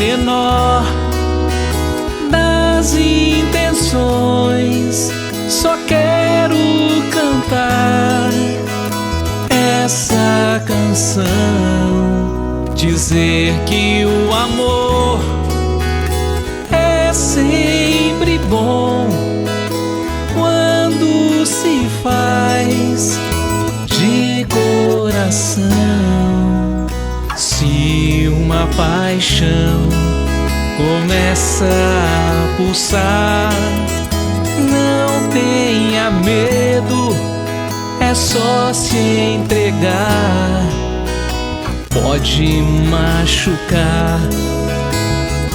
menor das intenções. Só quero cantar essa canção, dizer que o amor é sempre bom quando se faz de coração. Se uma paixão começa a pulsar, não tenha medo, é só se entregar. Pode machucar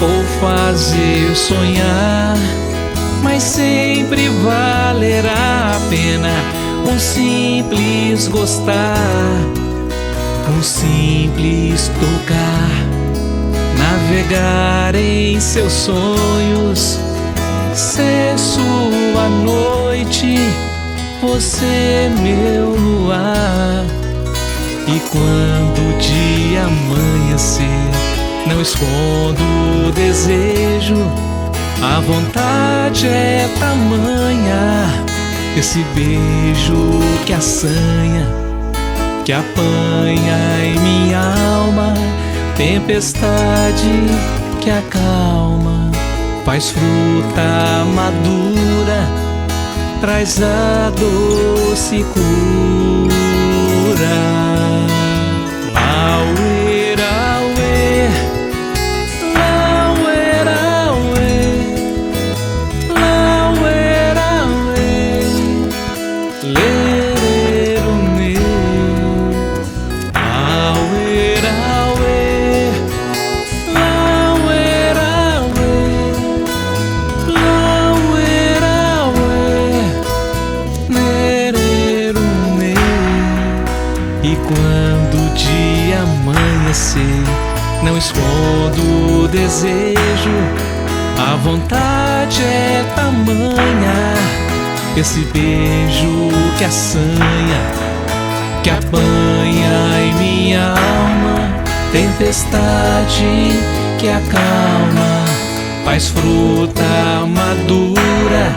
ou fazer sonhar, mas sempre valerá a pena um simples gostar, um simples tocar, navegar em seus sonhos, ser sua noite, você meu luar. E quando o dia amanhecer, não escondo o desejo, a vontade é tamanha, esse beijo que assanha, que apanha em minha alma, tempestade que acalma, faz fruta madura, traz a doce cura. Auê, auê, auê, auê, auê, auê, lerero meu. Auê, auê, auê, auê, auê, lerero meu. E quando o dia amanhecer, não escondo o desejo, a vontade é tamanha, esse beijo que assanha, que apanha em minha alma, tempestade que acalma, faz fruta madura,